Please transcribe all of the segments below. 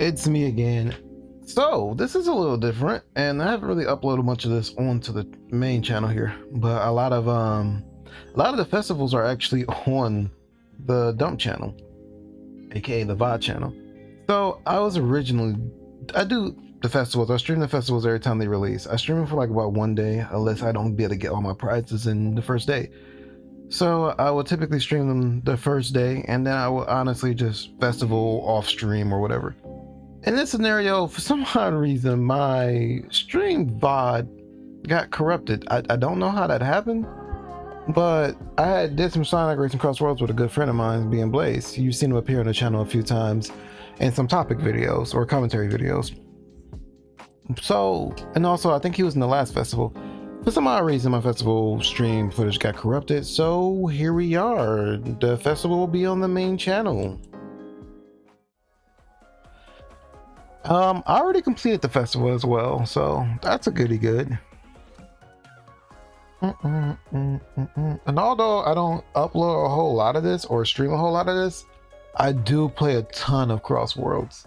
It's me again. So this is a little different, and I haven't really uploaded much of this onto the main channel here, but a lot of the festivals are actually on the dump channel, aka the VOD channel. So I do the festivals. I stream the festivals every time they release. I stream them for like about 1 day, unless I don't be able to get all my prizes in the first day. So I will typically stream them the first day, and then I will honestly just festival off stream or whatever. In this scenario, for some odd reason, my stream VOD got corrupted. I don't know how that happened, but I did some Sonic Racing CrossWorlds with a good friend of mine, being Blaze. You've seen him appear on the channel a few times in some topic videos or commentary videos. So, and also I think he was in the last festival. For some odd reason, my festival stream footage got corrupted, so here we are. The festival will be on the main channel. I already completed the festival as well, so that's a goodie good. And although I don't upload a whole lot of this or stream a whole lot of this, I do play a ton of CrossWorlds.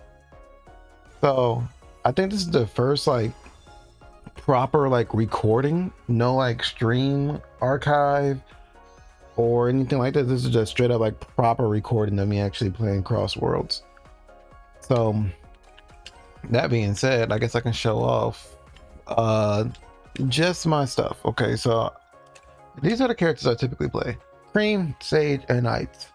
So I think this is the first like proper like recording, no like stream archive or anything like that. This is just straight up like proper recording of me actually playing CrossWorlds. So that being said, I guess I can show off just my stuff. Okay, so these are the characters I typically play: Cream, Sage, and Knights.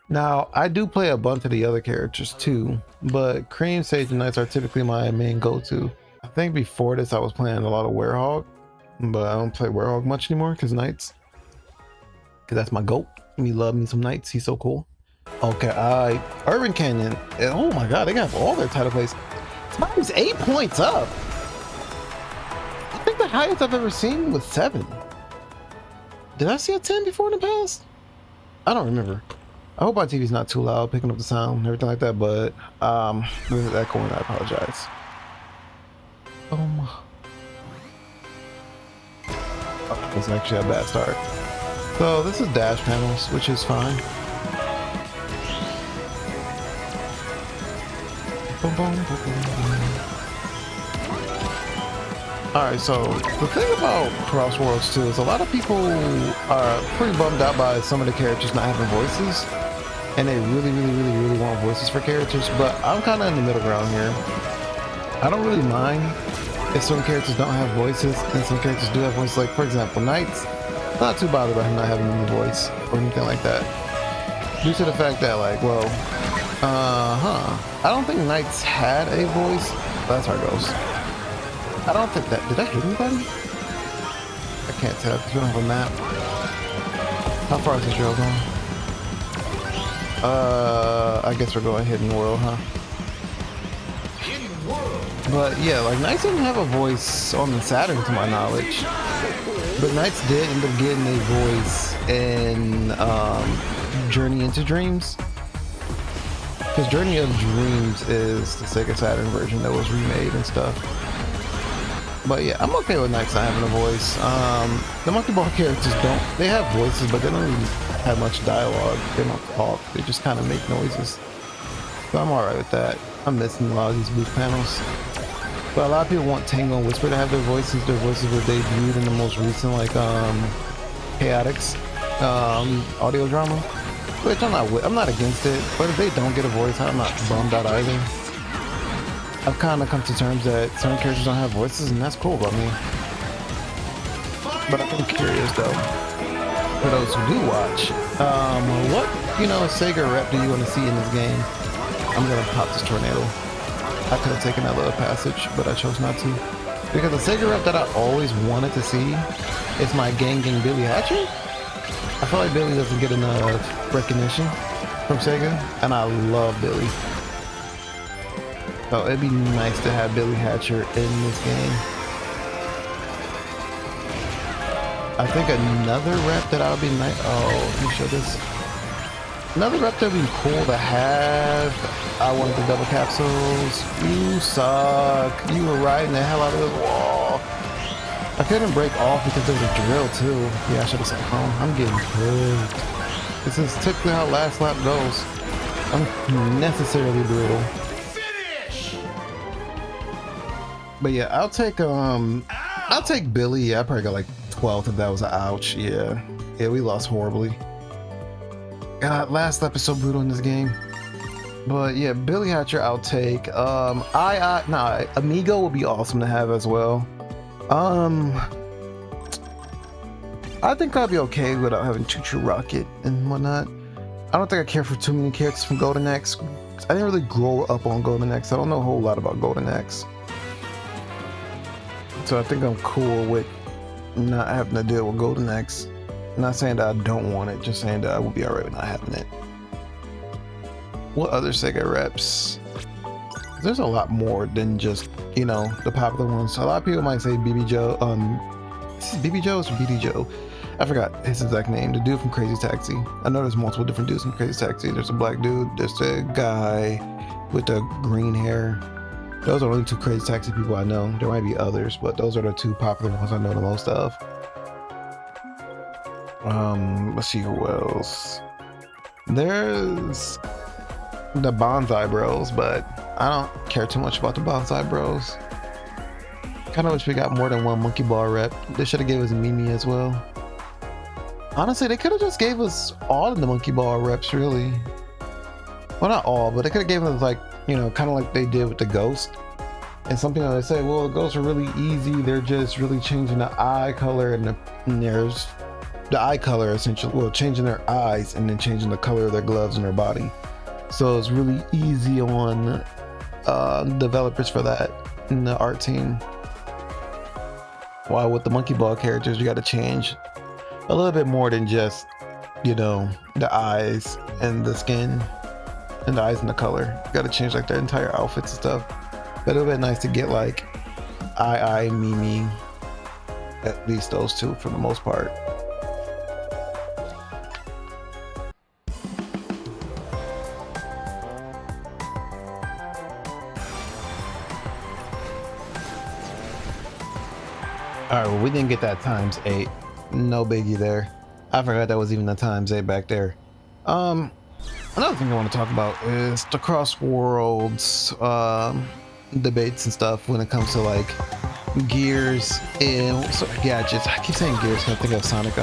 Now I do play a bunch of the other characters too, but Cream, Sage, and Knights are typically my main go-to. I think before this I was playing a lot of Werehog, but I don't play Werehog much anymore because Knights, because that's my goat. Me love me some Knights, he's so cool. Okay, Urban Canyon. Oh my god, they got all their title plays. Time's 8 points up. I think the highest I've ever seen was 7. Did I see a 10 before in the past? I don't remember. I hope my TV's not too loud, picking up the sound and everything like that, but with it echoing, I apologize. Oh, it's actually a bad start. So this is dash panels, which is fine. Alright, so the thing about CrossWorlds too is a lot of people are pretty bummed out by some of the characters not having voices, and they really want voices for characters, but I'm kind of in the middle ground here. I don't really mind if some characters don't have voices and some characters do have voices. Like for example, Knights, not too bothered about him not having any voice or anything like that, due to the fact that like, well, I don't think Knights had a voice. That's how it goes. I don't think that, did I hit anybody? I can't tell because we don't have a map. How far is this trail going? I guess we're going Hidden World, huh? But yeah, like Knights didn't have a voice on the Saturn to my knowledge. But Knights did end up getting a voice in Journey into Dreams. Because Journey of Dreams is the Sega Saturn version that was remade and stuff. But yeah, I'm okay with Knights not having a voice. The Monkey Ball characters they have voices, but they don't really have much dialogue. They don't talk, they just kind of make noises. So I'm alright with that. I'm missing a lot of these booth panels. But a lot of people want Tango and Whisper to have their voices. Their voices were debuted in the most recent like Chaotix audio drama. Which I'm not against it, but if they don't get a voice, I'm not bummed out either. I've kind of come to terms that certain characters don't have voices, and that's cool by me. But I'm curious though, for those who do watch, what Sega rep do you want to see in this game? I'm gonna pop this tornado. I could have taken that little passage, but I chose not to, because the Sega rep that I always wanted to see is my Gang Billy Hatcher. I feel like Billy doesn't get enough recognition from Sega, and I love Billy. So it'd be nice to have Billy Hatcher in this game. I think another rep that I would be nice. Oh, let me show this. Another rep that would be cool to have. I wanted the double capsules. You suck. You were riding the hell out of this wall. I couldn't break off because there's a drill too. Yeah, I should have said home. I'm getting cooked. This is typically how last lap goes. I'm necessarily brutal. But yeah, I'll take Billy. Yeah, I probably got like 12th if that was an ouch. Yeah, we lost horribly. God, last episode brutal in this game. But yeah, Billy Hatcher I'll take. Amigo would be awesome to have as well. I think I'll be okay without having Choo Choo Rocket and whatnot. I don't think I care for too many characters from Golden Axe. I didn't really grow up on Golden Axe. I don't know a whole lot about Golden Axe. So I think I'm cool with not having to deal with Golden Axe. Not saying that I don't want it, just saying that I will be alright with not having it. What other Sega reps? There's a lot more than just, you know, the popular ones. A lot of people might say BB Joe. This is BB Joe or BD Joe? I forgot his exact name. The dude from Crazy Taxi. I know there's multiple different dudes from Crazy Taxi. There's a black dude. There's the guy with the green hair. Those are only two Crazy Taxi people I know. There might be others, but those are the two popular ones I know the most of. Let's see who else. There's the Bonsai Bros, but I don't care too much about the Bonsai Bros. Kind of wish we got more than one Monkey Ball rep. They should have gave us Mimi as well. Honestly, they could have just gave us all of the Monkey Ball reps, really. Well, not all, but they could have given us, like, you know, kind of like they did with the Ghost. And something that they say, well, the Ghosts are really easy. They're just really changing the eye color and there's the eye color, essentially, well, changing their eyes and then changing the color of their gloves and their body. So it's really easy on developers for that in the art team. While with the Monkey Ball characters, you got to change a little bit more than just, you know, the eyes and the skin and the eyes and the color. You got to change like their entire outfits and stuff. But it would be nice to get like I, Mimi, at least those two for the most part. All right, well, we didn't get that ×8. No biggie there. I forgot that was even the ×8 back there. Another thing I want to talk about is the CrossWorlds debates and stuff when it comes to like gears and gadgets. I keep saying gears because I think of Sonic.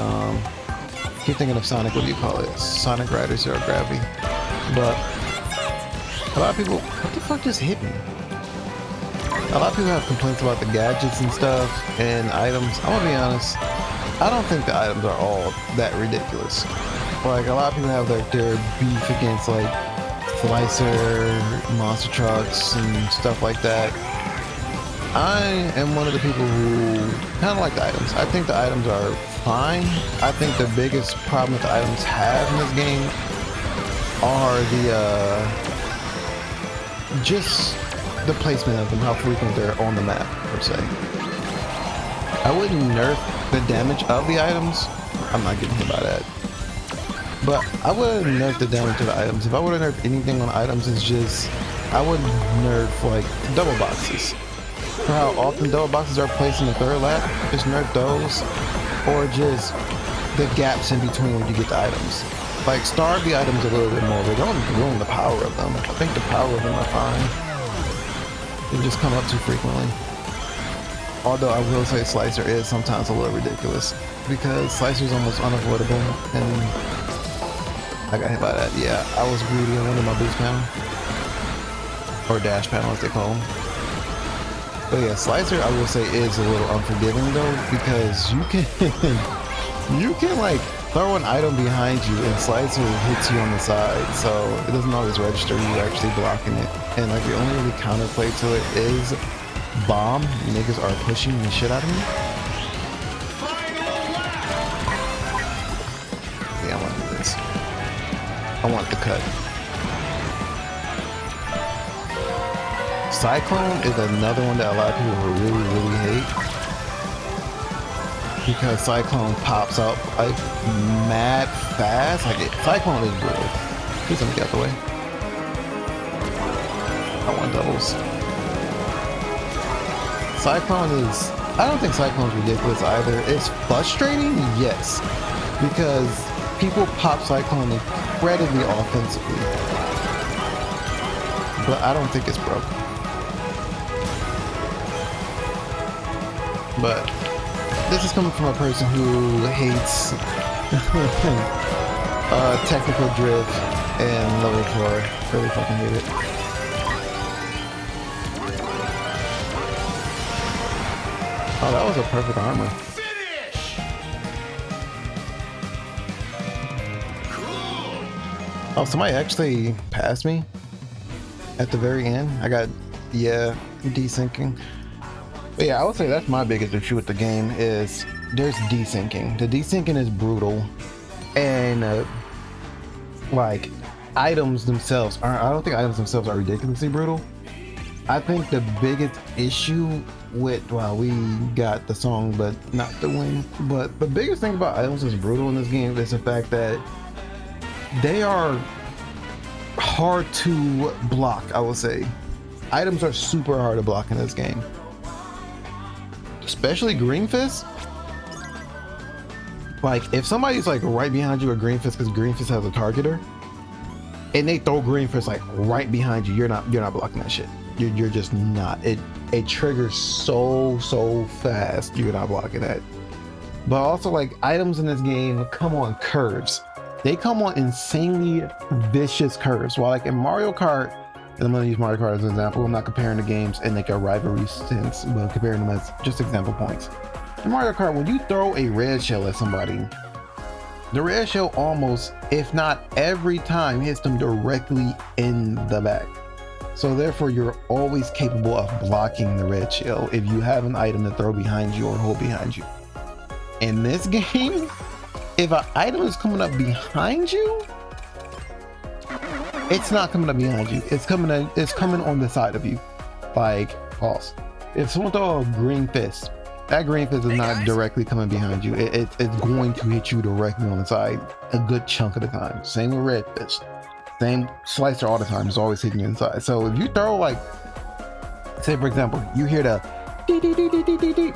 Keep thinking of Sonic. What do you call it? Sonic Rider Zero Gravity. But a lot of people, what the fuck just hit me? A lot of people have complaints about the gadgets and stuff and items. I'm gonna be honest, I don't think the items are all that ridiculous. Like, a lot of people have like their beef against like Slicer, monster trucks and stuff like that. I am one of the people who kind of like the items. I think the items are fine. I think the biggest problem that the items have in this game are the just the placement of them, how frequent they're on the map, per se. I wouldn't nerf the damage of the items. I'm not getting hit by that. But I wouldn't nerf the damage of the items. If I would have nerfed anything on items, it's just, I would nerf like double boxes. For how often double boxes are placed in the third lap, just nerf those. Or just the gaps in between when you get the items. Like, starve the items a little bit more, but don't ruin the power of them. I think the power of them are fine. They just come up too frequently. Although I will say Slicer is sometimes a little ridiculous because Slicer is almost unavoidable, and I got hit by that. Yeah, I was greedy on one of my boost panel, or dash panel as they call them. But yeah, Slicer I will say is a little unforgiving though, because you can like throw an item behind you and Slicer hits you on the side, so it doesn't always register you actually blocking it. And like the only really counterplay to it is bomb. Niggas are pushing the shit out of me. Yeah, I want to do this. I want the cut. Cyclone is another one that a lot of people really hate. Because Cyclone pops up like mad fast. Like Cyclone is brutal. Please let me get out the way. I want doubles. Cyclone is, I don't think Cyclone's ridiculous either. It's frustrating, yes, because people pop Cyclone incredibly offensively. But I don't think it's broken. But this is coming from a person who hates technical drift and level 4. Really fucking hate it. Oh, that was a perfect armor. Oh, somebody actually passed me at the very end. I got, yeah, desyncing. But yeah, I would say that's my biggest issue with the game is there's desyncing. The desyncing is brutal, and like items themselves aren't. I don't think items themselves are ridiculously brutal. I think the biggest issue with, well, we got the song, but not the win. But the biggest thing about items is brutal in this game is the fact that they are hard to block. I would say items are super hard to block in this game, especially Green Fist. Like if somebody's like right behind you with Green Fist, because Green Fist has a targeter, and they throw Green Fist like right behind you, you're not blocking that shit. You're just not. It triggers so fast. You're not blocking that. But also, like, items in this game come on curves. They come on insanely vicious curves. While like in Mario Kart, and I'm gonna use Mario Kart as an example, I'm not comparing the games in like a rivalry sense, but comparing them as just example points. In Mario Kart, when you throw a red shell at somebody, the red shell almost, if not every time, hits them directly in the back. So therefore, you're always capable of blocking the red shell if you have an item to throw behind you or hold behind you. In this game, if an item is coming up behind you, it's not coming up behind you. It's coming on the side of you. Like, pause. If someone throw a green fist, that green fist is not directly coming behind you. It's going to hit you directly on the side a good chunk of the time. Same with red fist. Same slicer all the time. It's always hitting you inside. So if you throw, like, say for example, you hear the dee dee dee dee dee dee dee,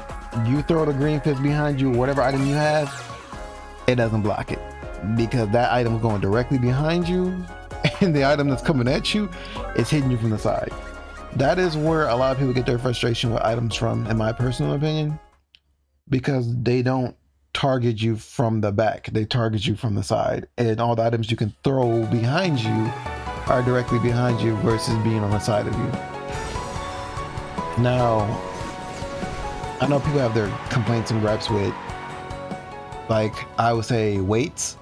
you throw the green fist behind you, whatever item you have, it doesn't block it because that item is going directly behind you, and the item that's coming at you is hitting you from the side. That is where a lot of people get their frustration with items from, in my personal opinion, because they don't target you from the back, they target you from the side, and all the items you can throw behind you are directly behind you versus being on the side of you. Now, I know people have their complaints and gripes with, like, I would say weights,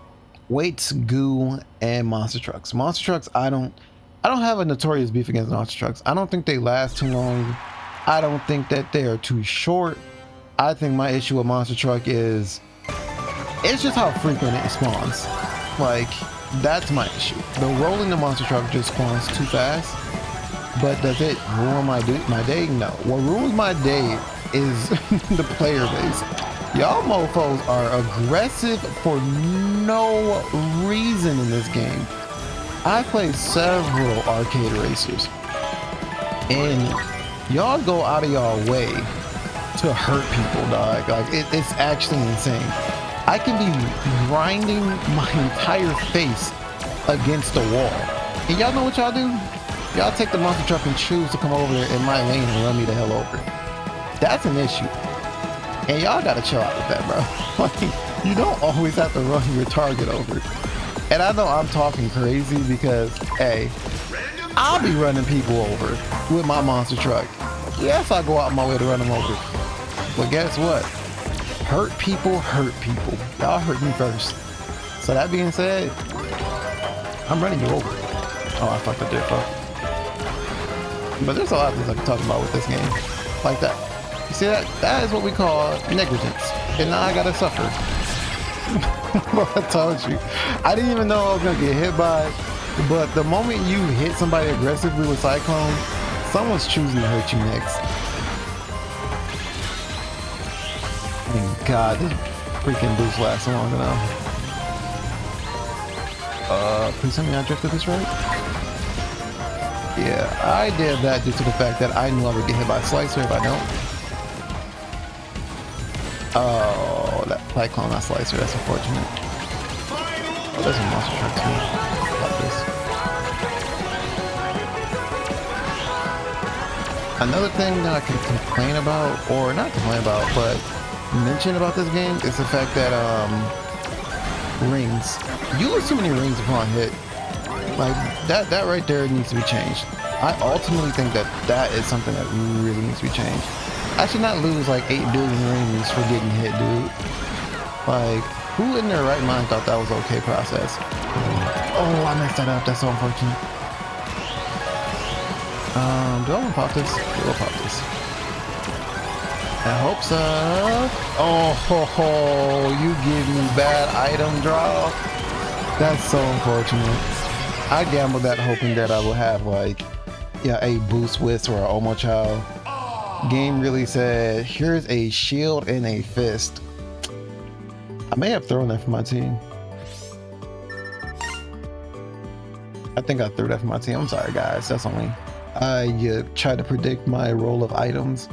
goo, and monster trucks. Monster trucks, I don't have a notorious beef against monster trucks. I don't think they last too long. I don't think that they are too short. I think my issue with monster truck is it's just how frequent it spawns. Like, that's my issue. The rolling the monster truck just spawns too fast. But does it ruin my day? No. What ruins my day is the player base. Y'all mofos are aggressive for no reason in this game. I play several arcade racers, and y'all go out of y'all way to hurt people, dog. Like, it's actually insane. I can be grinding my entire face against the wall, and y'all know what y'all do? Y'all take the monster truck and choose to come over in my lane and run me the hell over. That's an issue, and y'all gotta chill out with that, bro. Like, you don't always have to run your target over. And I know I'm talking crazy because, hey, I'll be running people over with my monster truck. Yes, I go out my way to run them over. But guess what? Hurt people. Y'all hurt me first. So that being said, I'm running you over. Oh, I fucked up there, fuck. But there's a lot of things I can talk about with this game. Like that. You see that? That is what we call negligence. And now I gotta suffer. I told you. I didn't even know I was gonna get hit by it. But the moment you hit somebody aggressively with Cyclone, someone's choosing to hurt you next. Thank God, this freaking boost lasts long enough. Please tell me I drifted this right? Yeah, I did that due to the fact that I knew I would get hit by a slicer if I don't. Oh, that Cyclone, not slicer, that's unfortunate. Oh, there's a monster truck too. Like this. Another thing that I can complain about, or not complain about, but mention about this game is the fact that rings. You lose too many rings upon hit. Like that right there needs to be changed. I ultimately think that that is something that really needs to be changed. I should not lose like 8 billion rings for getting hit, dude. Like, who in their right mind thought that was an okay process? Oh, I messed that up. That's so unfortunate. Do I want to pop this? We'll pop this. I hope so. Oh, ho, ho, you give me bad item draw. That's so unfortunate. I gambled that hoping that I would have like, yeah, a boost wisp or an Omo Chow. Game really said, here's a shield and a fist. I may have thrown that for my team. I think I threw that for my team. I'm sorry, guys. That's on me. I tried to predict my roll of items.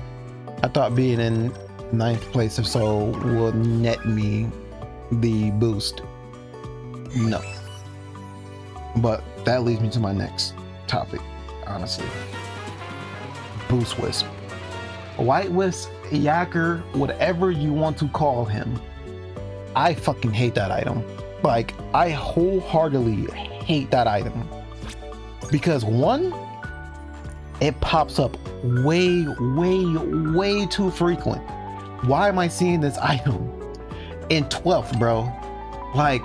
I thought being in 9th place or so would net me the boost. No. But that leads me to my next topic, honestly. Boost Wisp. White Wisp, Yacker, whatever you want to call him. I fucking hate that item. Like, I wholeheartedly hate that item. Because one, it pops up way too frequent. Why am I seeing this item in 12th, bro? Like,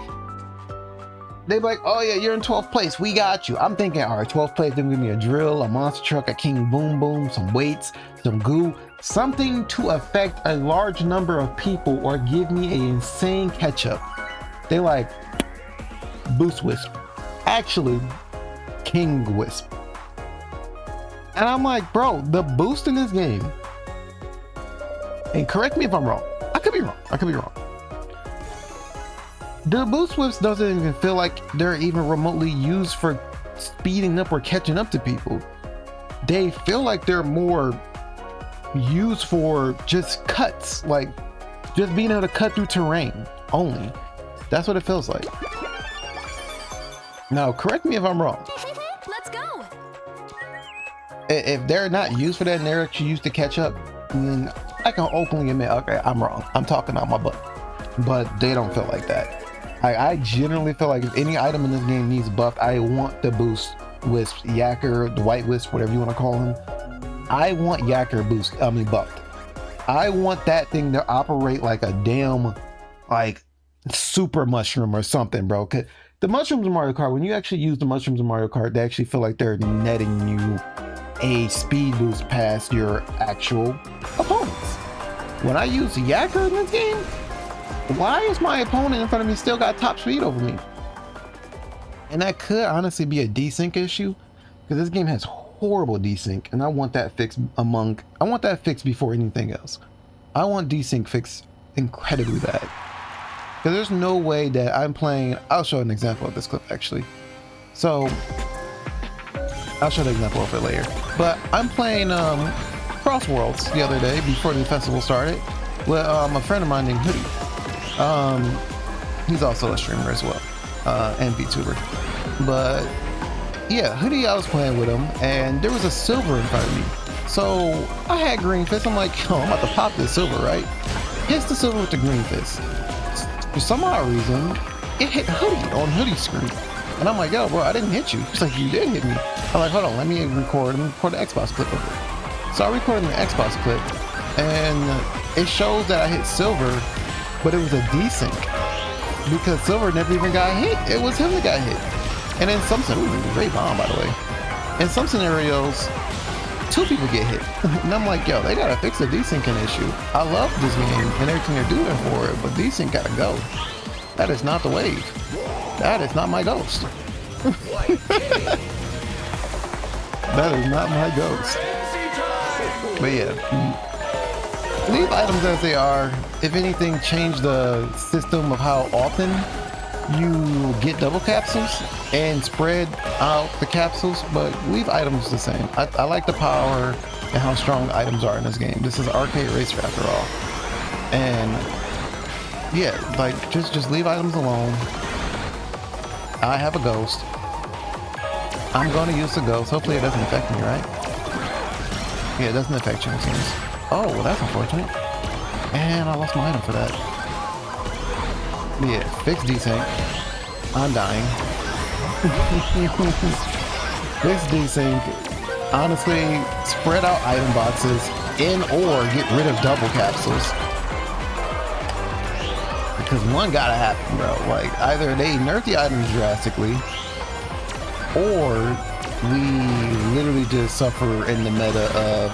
they be like, oh yeah, you're in 12th place, we got you. I'm thinking, all right, 12th place, then give me a drill, a monster truck, a king boom boom, some weights, some goo, something to affect a large number of people or give me an insane catch up. They like boost wisp, actually king wisp. And I'm like, bro, the boost in this game, and correct me if I'm wrong, I could be wrong. The boost whips doesn't even feel like they're even remotely used for speeding up or catching up to people. They feel like they're more used for just cuts, like just being able to cut through terrain only. That's what it feels like. Now, correct me if I'm wrong. Let's go. If they're not used for that and they're actually used to catch up, then I can openly admit, okay, I'm wrong. I'm talking out my butt. But they don't feel like that. I generally feel like if any item in this game needs buffed, I want the boost wisp, Yacker, the white wisp, whatever you want to call him. I want Yacker buffed. I want that thing to operate like a damn, like, super mushroom or something, bro. 'Cause the mushrooms in Mario Kart, when you actually use the mushrooms in Mario Kart, they actually feel like they're netting you a speed boost past your actual opponents. When I use Yacker in this game, why is my opponent in front of me still got top speed over me? And that could honestly be a desync issue, because this game has horrible desync, and I want that fixed before anything else. I want desync fixed incredibly bad. Because there's no way that I'm playing, I'll show an example of this clip actually. So, I'll show the example of it later. But I'm playing CrossWorlds the other day before the festival started with a friend of mine named Hoodie. He's also a streamer as well, and VTuber. But yeah, Hoodie, I was playing with him, and there was a silver in front of me. So I had green fist. I'm like, oh, I'm about to pop this silver, right? Hits the silver with the green fist. For some odd reason, it hit Hoodie on Hoodie's screen. And I'm like, yo, bro, I didn't hit you. He's like, you did hit me. I'm like, hold on, let me record the Xbox clip of it. So I recorded the Xbox clip, and it shows that I hit silver, but it was a desync because silver never even got hit. It was him that got hit. And in some scenarios, great bomb, by the way. In some scenarios, 2 people get hit. And I'm like, yo, they gotta fix the desyncing issue. I love this game and everything they're doing for it, but desync gotta go. That is not the wave. That is not my ghost. That is not my ghost. But yeah, leave items as they are. If anything, change the system of how often you get double capsules and spread out the capsules, but leave items the same. I like the power and how strong the items are in this game. This is arcade racer after all. And yeah, like just leave items alone. I have a ghost. I'm gonna use the ghost. Hopefully it doesn't affect me, right? Yeah, it doesn't affect you, it seems. Oh, well, that's unfortunate. And I lost my item for that. Yeah, fix desync. I'm dying. Fix desync. Honestly, spread out item boxes in or get rid of double capsules. Because one gotta happen, bro. Like, either they nerf the items drastically, or we literally just suffer in the meta of,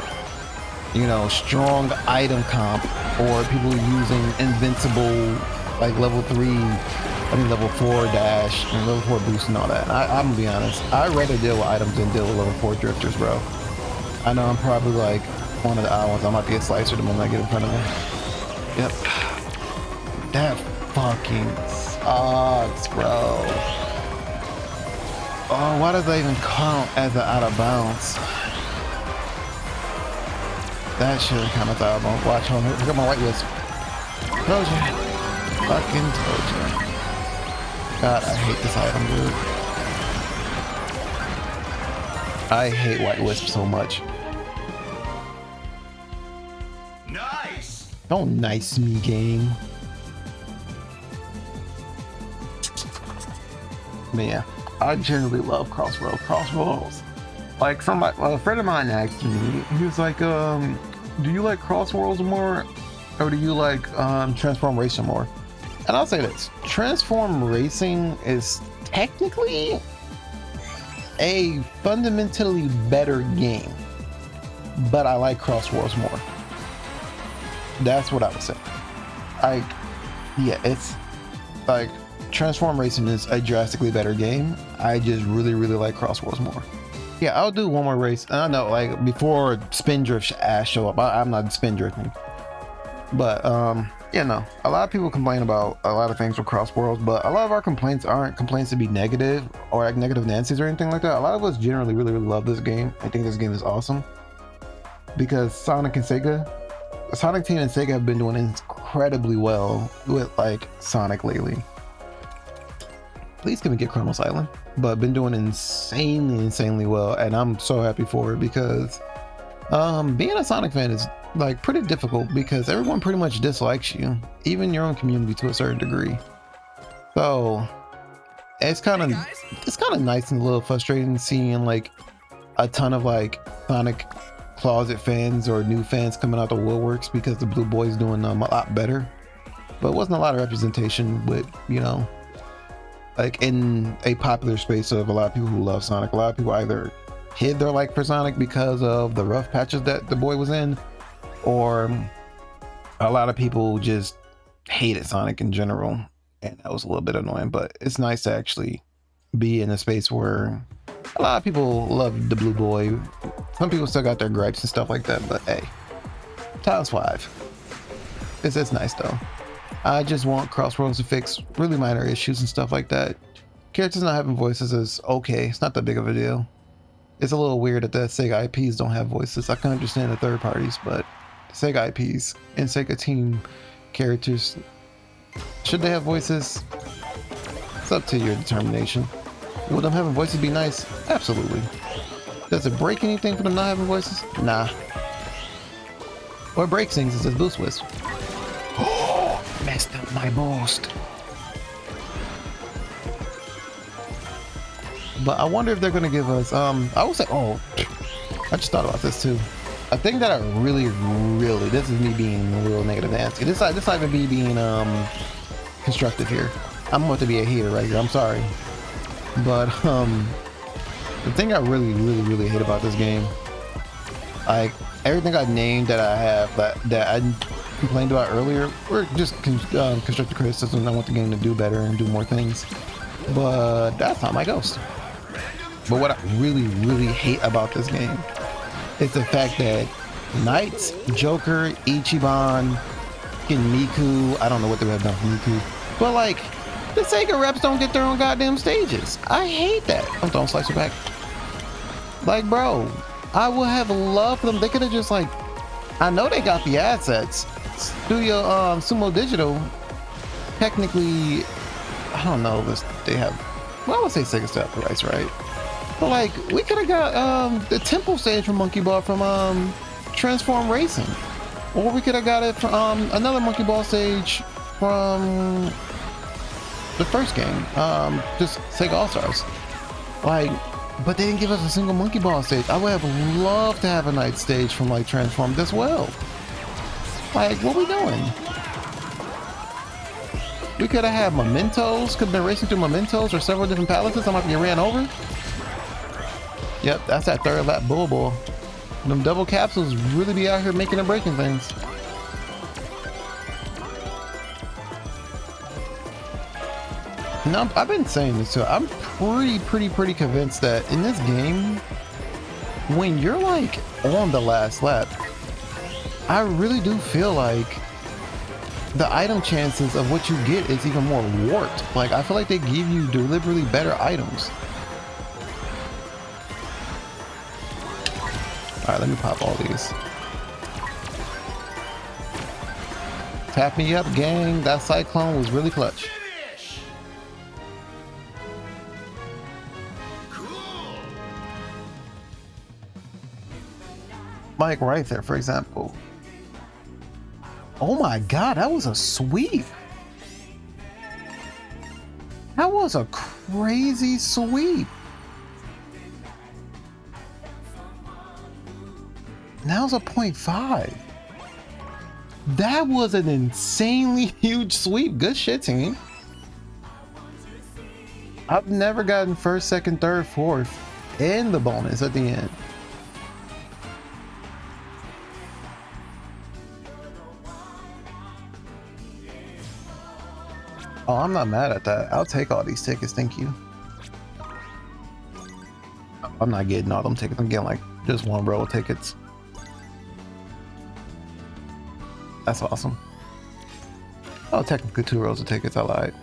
you know, strong item comp, or people using invincible, like level 3, I think level 4 dash and level 4 boost and all that. I'm gonna be honest, I'd rather deal with items than deal with level 4 drifters, bro. I know I'm probably like one of the odd ones. I might be a slicer the moment I get in front of him. Yep. That fucking sucks, bro. Oh, why does that even count as an out of bounds? That shit kind of thought about. Watch, hold on. Look at my white wisp. Told you. Fucking told you. God, I hate this item, dude. I hate white wisp so much. Nice. Don't nice me, game. Man, yeah, I generally love CrossWorlds. CrossWorlds. Like, a friend of mine asked me, he was like, do you like CrossWorlds more, or do you like Transform Racing more? And I'll say this, Transform Racing is technically a fundamentally better game, but I like CrossWorlds more. That's what I would say. Like, yeah, it's like Transform Racing is a drastically better game. I just really like CrossWorlds more. Yeah, I'll do one more race. I know, like, before spin drift ass show up. I'm not spin drifting, but yeah, no. A lot of people complain about a lot of things with CrossWorlds, but a lot of our complaints aren't complaints to be negative or like negative Nancy's or anything like that. A lot of us generally really love this game. I think this game is awesome because Sonic team and Sega have been doing incredibly well with like Sonic lately. Please can we get Chronos Island? But been doing insanely well, and I'm so happy for it because being a Sonic fan is like pretty difficult because everyone pretty much dislikes you, even your own community to a certain degree. So it's kind of nice and a little frustrating seeing like a ton of like Sonic closet fans or new fans coming out the woodworks because the Blue Boy's doing a lot better, but it wasn't a lot of representation with, you know, like in a popular space of a lot of people who love Sonic. A lot of people either hid their like for Sonic because of the rough patches that the boy was in, or a lot of people just hated Sonic in general, and that was a little bit annoying. But it's nice to actually be in a space where a lot of people love the Blue Boy. Some people still got their gripes and stuff like that, but hey, Tiles 5. It's nice though. I just want CrossWorlds to fix really minor issues and stuff like that. Characters not having voices is okay. It's not that big of a deal. It's a little weird that the Sega IPs don't have voices. I can understand the third parties, but the Sega IPs and Sega team characters, should they have voices? It's up to your determination. Will them having voices be nice? Absolutely. Does it break anything for them not having voices? Nah. What breaks things is this boost wisp. Messed up my boost. But I wonder if they're gonna give us I would say, oh, I just thought about this too. A thing that I really this is me being real negative Nancy. This might even be being constructive here. I'm about to be a hater right here, I'm sorry. But the thing I really hate about this game, like everything I named that I have that I complained about earlier, we're just constructive criticism. I want the game to do better and do more things, but that's not my ghost. But what I really hate about this game is the fact that Knights, Joker, Ichiban, and Miku, I don't know what they have done for Miku, but like the Sega reps don't get their own goddamn stages. I hate that. I'm throwing Slicer back. Like, bro, I would have loved them. They could have just like, I know they got the assets. Studio Sumo Digital, technically, I don't know this. They have, well, I would say Sega still have the rights, right? But like, we could have got the temple stage from Monkey Ball from Transform Racing. Or we could have got it from another Monkey Ball stage from the first game. Just Sega All-Stars. Like, but they didn't give us a single Monkey Ball stage. I would have loved to have a night stage from like Transformed as well. Like, what we doing? We could have had mementos, could have been racing through mementos or several different palaces. I'm about to get ran over. Yep, that's that third lap bull ball. Them double capsules really be out here making and breaking things. Now, I've been saying this too. I'm pretty convinced that in this game, when you're like on the last lap, I really do feel like the item chances of what you get is even more warped. Like, I feel like they give you deliberately better items. All right, let me pop all these. Tap me up, gang. That cyclone was really clutch. Finish. Cool. Like right there, for example. Oh my God, that was a sweep. That was a crazy sweep. That was a 0.5. That was an insanely huge sweep. Good shit, team. I've never gotten first, second, third, fourth, and the bonus at the end. Oh, I'm not mad at that. I'll take all these tickets, thank you. I'm not getting all them tickets. I'm getting like just one row of tickets. That's awesome. Oh, technically 2 rows of tickets. I lied.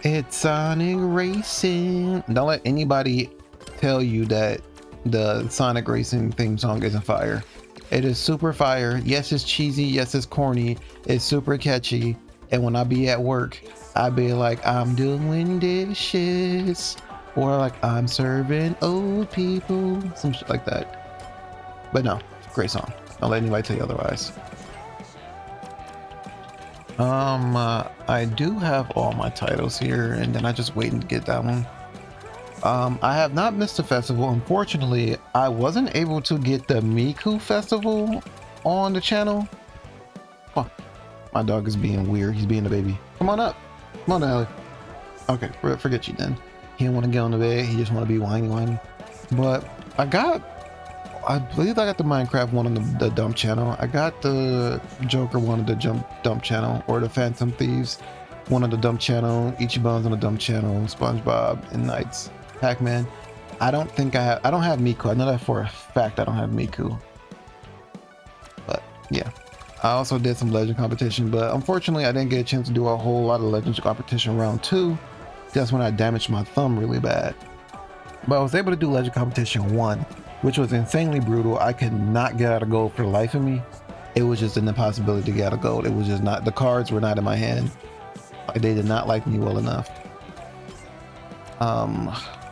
It's Sonic Racing. Don't let anybody tell you that the Sonic Racing theme song isn't fire. It is super fire. Yes, it's cheesy. Yes, it's corny. It's super catchy. And when I be at work, I be like, I'm doing dishes, or like I'm serving old people, some shit like that. But no, great song. Don't let anybody tell you otherwise. I do have all my titles here, and then I just waiting to get that one. I have not missed a festival. Unfortunately, I wasn't able to get the Miku festival on the channel. Oh, my dog is being weird. He's being a baby. Come on up. Come on, Ellie. Okay, forget you then. He didn't want to get on the bed. He just want to be whiny. But I believe I got the Minecraft one on the dump channel. I got the Joker one on the dump channel, or the Phantom Thieves one on the dump channel. Ichiban's on the dump channel. SpongeBob and Knights. Pac-Man. I don't have Miku. I know that for a fact. I don't have Miku. But yeah, I also did some Legend competition, but unfortunately I didn't get a chance to do a whole lot of Legends competition round 2. That's when I damaged my thumb really bad. But I was able to do Legend competition 1, which was insanely brutal. I could not get out of gold for the life of me. It was just an impossibility to get out of gold. It was just not, the cards were not in my hand. Like, they did not like me well enough.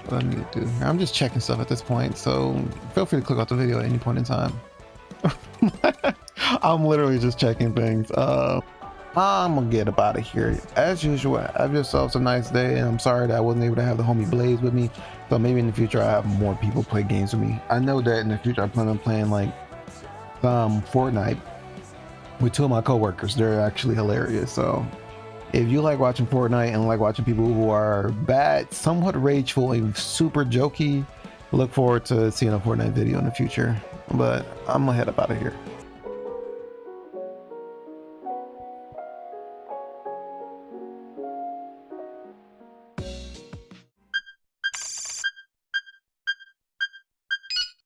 What I need to do here, I'm just checking stuff at this point, so feel free to click off the video at any point in time. I'm literally just checking things. I'm gonna get up out of here. As usual, have yourselves a nice day, and I'm sorry that I wasn't able to have the homie Blaze with me, so maybe in the future I have more people play games with me. I know that in the future I plan on playing like Fortnite with 2 of my coworkers. They're actually hilarious. So if you like watching Fortnite and like watching people who are bad, somewhat rageful, and super jokey, look forward to seeing a Fortnite video in the future. But I'm gonna head up out of here.